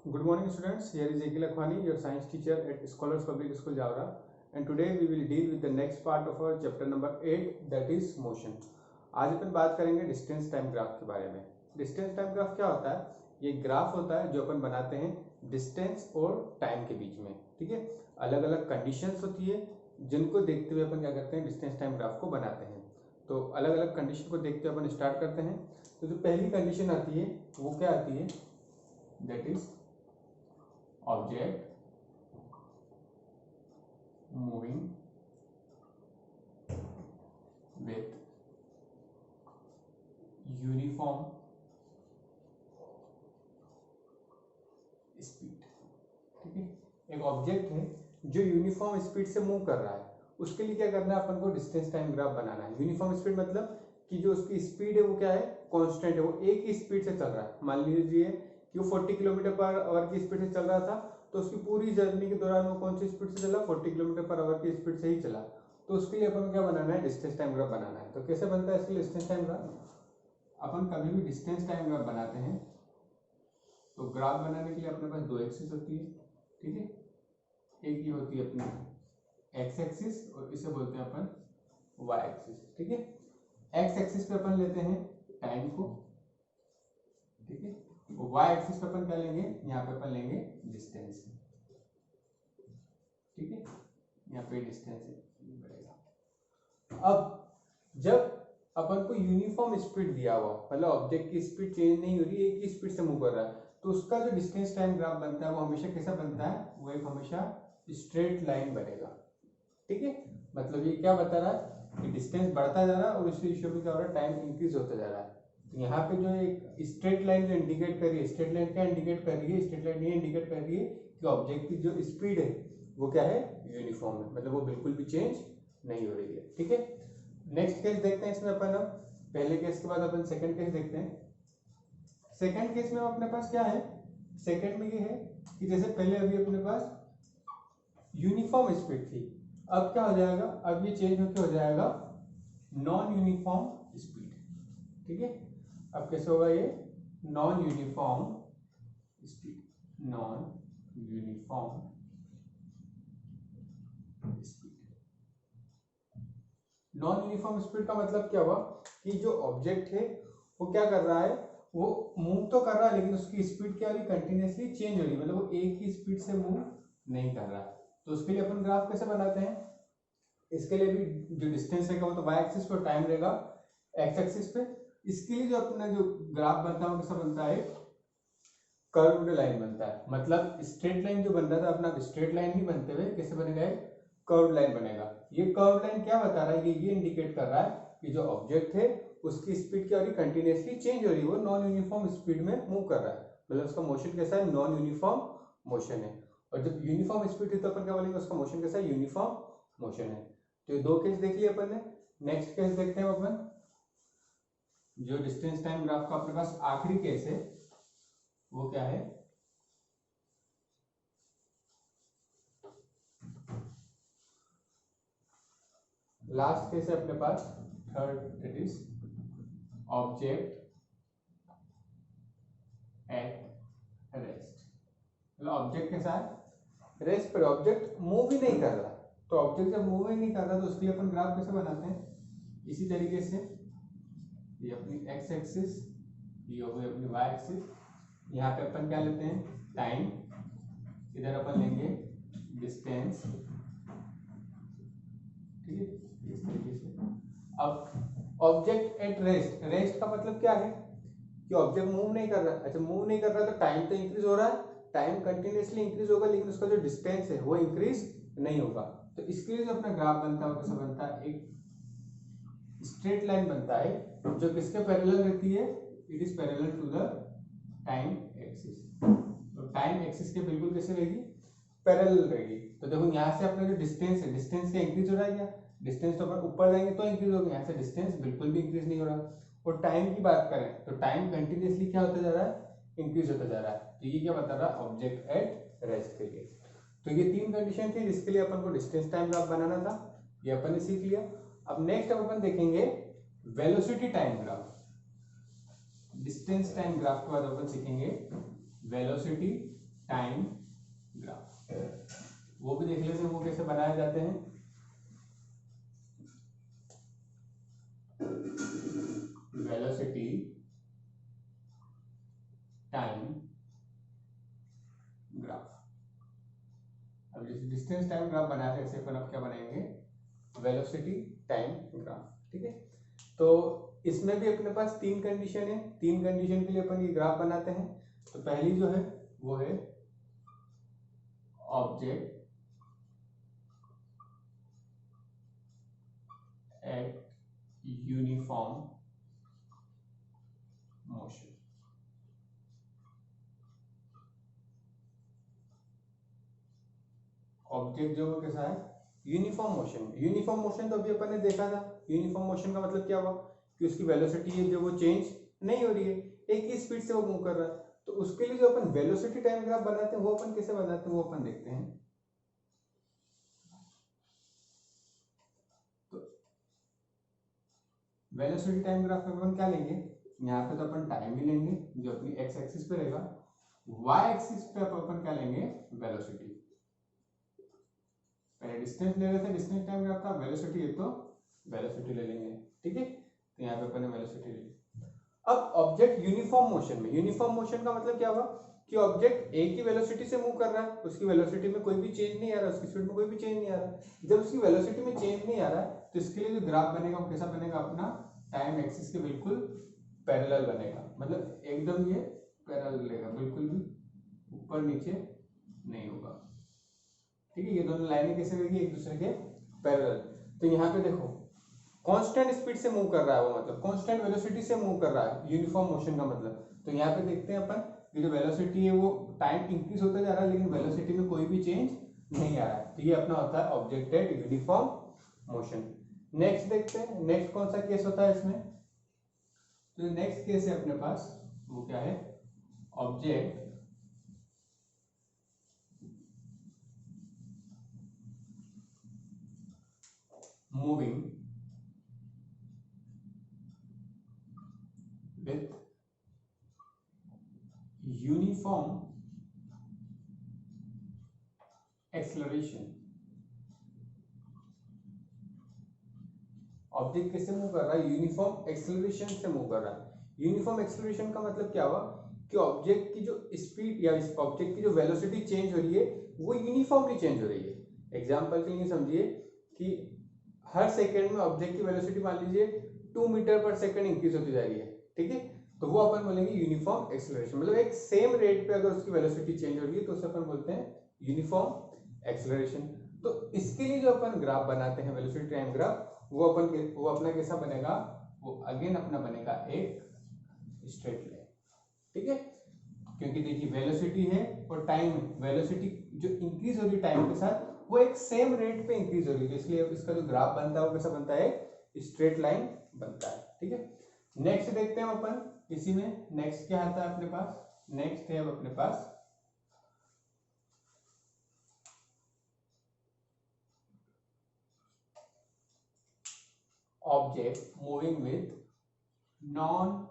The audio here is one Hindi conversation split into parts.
Good morning, students. Here is Ekil Akhwani, your science teacher at Scholars Public School, Javra. And today we will deal with the next part of our chapter number 8, that is motion. आज अपन बात करेंगे डिस्टेंस टाइम ग्राफ के बारे में। डिस्टेंस टाइम ग्राफ क्या होता है? ये ग्राफ होता है जो अपन बनाते हैं डिस्टेंस और टाइम के बीच में। ठीक है, अलग अलग कंडीशंस होती है जिनको देखते हुए अपन क्या करते हैं, डिस्टेंस टाइम ग्राफ को बनाते हैं। तो अलग अलग कंडीशन को देखते हुए अपन स्टार्ट करते हैं। तो जो पहली कंडीशन आती है वो क्या आती है? That is object moving with uniform speed. ठीक है, एक ऑब्जेक्ट है जो यूनिफॉर्म स्पीड से मूव कर रहा है, उसके लिए क्या करना है, अपन को डिस्टेंस टाइम ग्राफ बनाना है। यूनिफॉर्म स्पीड मतलब कि जो उसकी स्पीड है वो क्या है, कांस्टेंट है, वो एक ही स्पीड से चल रहा है। मान लीजिए कि वो 40 किलोमीटर पर आवर की स्पीड से चल रहा था, तो उसकी पूरी जर्नी के दौरान वो कौन सी स्पीड से चला, 40 किलोमीटर पर आवर की स्पीड से ही चला। तो उसके लिए अपन को क्या बनाना है, डिस्टेंस टाइम ग्राफ बनाना है। तो कैसे बनता है इसके लिए डिस्टेंस टाइम ग्राफ? अपन कभी भी डिस्टेंस टाइम ग्राफ बनाते हैं तो ग्राफ बनाने के लिए अपने पास दो एक्सिस होती है। ठीक है, एक ये होती है अपनी एक्स एक्सिस और इसे बोलते हैं अपन वाई एक्सिस। ठीक है, एक्स एक्सिस पे अपन लेते हैं टाइम को, ठीक है, वाई एक्सिस पे अपन क्या लेंगे, यहाँ पे अपन लेंगे डिस्टेंस। ठीक है, यहाँ पे डिस्टेंस बढ़ेगा। अब जब अपन को यूनिफॉर्म स्पीड दिया हुआ, मतलब ऑब्जेक्ट की स्पीड चेंज नहीं हो रही, एक ही स्पीड से मूव कर रहा है, तो उसका जो डिस्टेंस टाइम ग्राफ बनता है वो हमेशा कैसा बनता है, वो एक हमेशा स्ट्रेट लाइन बनेगा। ठीक है, मतलब ये क्या बता रहा है कि डिस्टेंस बढ़ता जा रहा है और उसी रेशियो में क्या हो रहा है, टाइम इंक्रीज होता जा रहा है। तो यहाँ पे जो एक स्ट्रेट लाइन जो इंडिकेट कर रही है, स्ट्रेट लाइन क्या इंडिकेट कर रही है, स्ट्रेट लाइन ये इंडिकेट कर रही है कि ऑब्जेक्ट की जो स्पीड है वो क्या है, यूनिफॉर्म है, मतलब वो बिल्कुल भी चेंज नहीं हो रही है। ठीक है, नेक्स्ट केस देखते हैं इसमें अपन। अब पहले केस के बाद अपन सेकंड केस देखते हैं। सेकंड केस में अपने पास क्या है, सेकंड में ये है कि जैसे पहले अभी अपने पास यूनिफॉर्म स्पीड थी, अब क्या हो जाएगा, अब ये चेंज होकर हो जाएगा नॉन यूनिफॉर्म स्पीड। ठीक है, अब कैसे होगा ये, non uniform speed, non uniform speed. Non uniform speed का मतलब क्या हुआ कि जो ऑब्जेक्ट है वो क्या कर रहा है, वो मूव तो कर रहा है लेकिन उसकी स्पीड क्या हो रही, कंटिन्यूसली चेंज हो रही है, मतलब वो एक ही स्पीड से मूव नहीं कर रहा है। तो उसके लिए अपन ग्राफ कैसे बनाते हैं, इसके लिए भी जो डिस्टेंस रहेगा वो तो वाई एक्सिस पे, टाइम रहेगा एक्स एक्सिस पे। इसके लिए जो अपना जो ग्राफ बनता है वो कैसा बनता है, कर्व्ड लाइन बनता है। मतलब स्ट्रेट लाइन जो बन रहा था अपना, स्ट्रेट लाइन नहीं बनते हुए कैसे बनेगा, कर्व लाइन बनेगा। ये कर्व लाइन क्या बता रहा है, ये इंडिकेट कर रहा है कि जो ऑब्जेक्ट है उसकी स्पीड क्या हो रही, कंटिन्यूसली चेंज हो रही है, वो नॉन यूनिफॉर्म स्पीड में मूव कर रहा है, मतलब उसका मोशन कैसा है, नॉन यूनिफॉर्म मोशन है। और जब यूनिफॉर्म स्पीड है तो अपन क्या बोलेंगे, उसका मोशन कैसा है, यूनिफॉर्म मोशन है। तो ये दो केस देख लिए अपन ने। नेक्स्ट केस देखते हैं अपन, जो डिस्टेंस टाइम ग्राफ का अपने पास आखिरी केस है वो क्या है, लास्ट केस है अपने पास third, that is object at rest. मतलब ऑब्जेक्ट कैसा है, रेस्ट पर, ऑब्जेक्ट मूव ही नहीं कर रहा। तो ऑब्जेक्ट जब मूव ही नहीं कर रहा तो उसके लिए अपन ग्राफ कैसे बनाते हैं, इसी तरीके से, ये अपनी एक्स एक्सिस, ये हो गई अपनी वाई एक्सिस, यहाँ पे अपन क्या लेते हैं, टाइम, इधर अपन लेंगे डिस्टेंस। ठीक है, इस तरीके से। अब ऑब्जेक्ट एट रेस्ट, रेस्ट का मतलब क्या है कि ऑब्जेक्ट मूव नहीं कर रहा है। अच्छा, मूव नहीं कर रहा तो टाइम तो इंक्रीज हो रहा है, टाइम कंटिन्यूसली इंक्रीज होगा लेकिन उसका जो डिस्टेंस है वो इंक्रीज नहीं होगा। तो इसके लिए जो अपना ग्राफ बनता है वो कैसा बनता है, एक स्ट्रेट लाइन बनता है जो किसके पैरेलल रहती है, it is parallel to the time axis. तो टाइम एक्सिस के बिल्कुल कैसे रहेगी, पैरेलल रहेगी। तो देखो यहाँ से अपना जो डिस्टेंस है, डिस्टेंस क्या इंक्रीज हो रहा है क्या, डिस्टेंस तो अपन ऊपर जाएंगे तो इंक्रीज होगा, यहाँ से डिस्टेंस बिल्कुल भी इंक्रीज नहीं हो रहा। और टाइम की बात करें तो टाइम कंटिन्यूसली क्या होता जा रहा है, इंक्रीज होता जा रहा है। तो ये क्या बता रहा है, ऑब्जेक्ट एट रेस्ट के लिए। तो ये तीन कंडीशन थी जिसके लिए अपन को डिस्टेंस टाइम ग्राफ बनाना था, ये अपन ने सीख लिया। अब नेक्स्ट अपन देखेंगे velocity time graph. Distance time graph के बाद अपन सीखेंगे वेलोसिटी टाइम ग्राफ, वो भी देख लेते हैं वो कैसे बनाए जाते हैं। Velocity time graph. अब जैसे डिस्टेंस टाइम ग्राफ बनाया था, ऐसे अपन अब क्या बनाएंगे, वेलोसिटी टाइम ग्राफ। ठीक है, तो इसमें भी अपने पास तीन कंडीशन है, तीन कंडीशन के लिए अपन ये ग्राफ बनाते हैं। तो पहली जो है वो है object at uniform motion. Object जो वो कैसा है, यूनिफॉर्म मोशन। यूनिफॉर्म मोशन तो अभी अपन ने देखा था, यूनिफॉर्म मोशन का मतलब क्या हुआ कि उसकी वेलोसिटी है जो वो चेंज नहीं हो रही है, एक ही स्पीड से वो मूव कर रहा है। तो उसके लिए जो अपन वेलोसिटी टाइम ग्राफ बनाते हैं वो अपन कैसे बनाते हैं वो अपन देखते हैं। तो वेलोसिटी टाइम ग्राफ में अपन क्या लेंगे, यहाँ पे तो अपन टाइम ही लेंगे जो अपनी एक्स एक्सिस पे रहेगा, वाई एक्सिस पे अपन क्या लेंगे, वेलोसिटी। पहले डिस्टेंस ले रहे थे, डिस्टेंस टाइम ग्राफ था, वेलोसिटी है तो वेलोसिटी ले लेंगे। ठीक है, तो यहाँ पे अपन ने वेलोसिटी ले ली। अब ऑब्जेक्ट यूनिफॉर्म मोशन में, यूनिफॉर्म मोशन का मतलब क्या हुआ कि ऑब्जेक्ट एक ही वेलोसिटी से मूव कर रहा है, उसकी वेलोसिटी में कोई भी चेंज नहीं आ रहा, उसकी स्पीड में कोई भी चेंज नहीं आ रहा। जब उसकी वेलोसिटी में चेंज नहीं आ रहा है तो इसके लिए जो ग्राफ बनेगा वो कैसा बनेगा, अपना टाइम एक्सिस के बिल्कुल पैरेलल बनेगा, मतलब एकदम ये पैरेलल रहेगा, बिल्कुल भी ऊपर नीचे नहीं होगा। ठीक है, ये दोनों लाइनें कैसे रहेगी, एक दूसरे के पैरेलल। तो यहाँ पे देखो कांस्टेंट स्पीड से मूव कर रहा है वो, मतलब कांस्टेंट वेलोसिटी से मूव कर रहा है, यूनिफॉर्म मोशन का मतलब। तो यहाँ पे देखते हैं अपन कि जो वेलोसिटी है वो टाइम इंक्रीज होता जा रहा है, लेकिन वेलोसिटी में कोई भी चेंज नहीं आ रहा है। तो ये अपना होता है object at uniform motion. Next देखते हैं, नेक्स्ट कौन सा केस होता है इसमें। तो नेक्स्ट केस है अपने पास, वो क्या है, object moving with uniform acceleration। Object किससे मूव कर रहा है, यूनिफॉर्म एक्सेलरेशन से मूव कर रहा है। यूनिफॉर्म एक्सेलरेशन का मतलब क्या हुआ कि ऑब्जेक्ट की जो स्पीड या इस ऑब्जेक्ट की जो वेलोसिटी चेंज हो रही है वो यूनिफॉर्मली चेंज हो रही है। एग्जांपल के लिए समझिए कि हर सेकंड में ऑब्जेक्ट की वेलोसिटी मान लीजिए 2 मीटर पर सेकंड इंक्रीज होती जा रही है। ठीक है, तो वो अपन बोलेंगे यूनिफॉर्म एक्सेलरेशन, मतलब एक सेम रेट पे अगर उसकी वेलोसिटी चेंज हो रही है तो उसे अपन बोलते हैं यूनिफॉर्म एक्सेलरेशन। तो इसके लिए जो अपन ग्राफ बनाते हैं वेलोसिटी टाइम ग्राफ, वो अपना कैसा बनेगा, वो अगेन अपना बनेगा एक स्ट्रेट लाइन। ठीक है, क्योंकि देखिए वेलोसिटी है और टाइम है, वेलोसिटी जो इंक्रीज हो रही है टाइम के साथ वो एक सेम रेट पे इंक्रीज हो रही है, इसलिए इसका जो ग्राफ बनता है वो कैसा बनता है, स्ट्रेट लाइन बनता है। ठीक है, नेक्स्ट देखते हैं अपन इसी में, नेक्स्ट क्या आता है अपने पास, नेक्स्ट है अपने पास object moving with non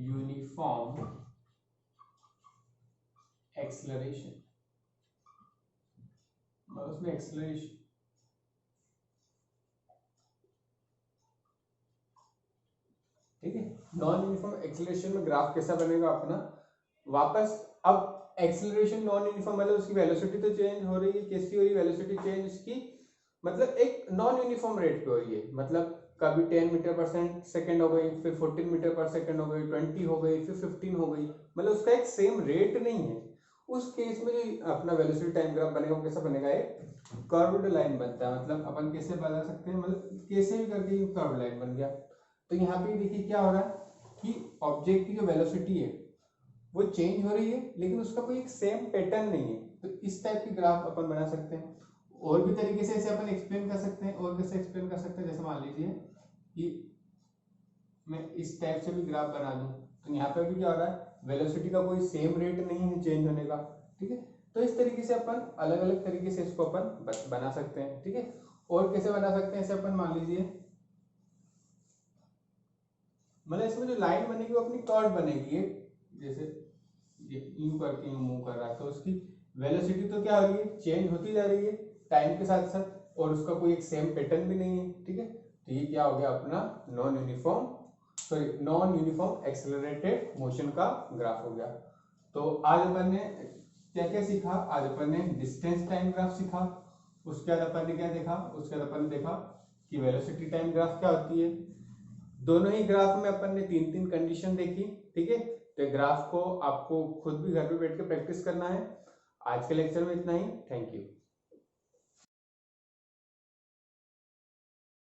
uniform acceleration. उसमें एक्सेलरेशन, ठीक है, नॉन यूनिफॉर्म एक्सेलरेशन में ग्राफ कैसा बनेगा अपना, वापस अब एक्सेलरेशन नॉन यूनिफॉर्म मतलब उसकी वेलोसिटी तो चेंज हो रही है, कैसी हो रही है वेलोसिटी चेंज इसकी, मतलब एक नॉन यूनिफॉर्म रेट पे हो रही है, मतलब कभी 10 मीटर पर सेकंड हो गई, फिर 14 मीटर पर सेकंड हो गई, 20 हो गई, फिर 15 हो गई, मतलब उसका एक सेम रेट नहीं है। उस केस में जो अपना वेलोसिटी टाइम ग्राफ बनेगा वो कैसा बनेगा, एक कर्व्ड लाइन बनता है, मतलब अपन कैसे बना सकते हैं, मतलब कैसे भी करके कर्व्ड लाइन बन गया। तो यहाँ पे देखिए क्या हो रहा है कि ऑब्जेक्ट की जो वेलोसिटी है वो चेंज हो रही है लेकिन उसका कोई एक सेम पैटर्न नहीं है। तो इस टाइप की ग्राफ अपन बना सकते हैं। और भी तरीके से इसे अपन एक्सप्लेन कर सकते हैं, और कैसे एक्सप्लेन कर सकते हैं, जैसे मान लीजिए कि मैं इस टाइप से भी ग्राफ बना दूं, तो यहाँ पे भी क्या हो रहा है, वेलोसिटी का कोई सेम रेट नहीं है चेंज होने का। ठीक है, तो इस तरीके से अपन अलग अलग तरीके से इसको अपन बना सकते हैं। ठीक है, और कैसे बना सकते हैं इसे अपन, मान लीजिए मतलब इसमें जो लाइन बनेगी वो अपनी कर्व बनेगी, जैसे यूं करके यूं मूव कर रहा है, तो उसकी वेलोसिटी तो क्या हो रही है, चेंज होती जा रही है टाइम के साथ साथ, और उसका कोई एक सेम पैटर्न भी नहीं है, ठीक है। तो ये क्या हो गया अपना नॉन यूनिफॉर्म एक्सेलरेटेड मोशन का ग्राफ हो गया। तो आज अपन ने क्या क्या सीखा, आज अपन ने डिस्टेंस टाइम ग्राफ सीखा, उसके बाद अपन ने क्या देखा, उसके बाद अपन ने देखा कि वेलोसिटी टाइम ग्राफ क्या होती है। दोनों ही ग्राफ में अपन ने 3-3 कंडीशन देखी, ठीक है। तो ग्राफ को आपको खुद भी घर पे बैठ के प्रैक्टिस करना है। आज के लेक्चर में इतना ही, थैंक यू।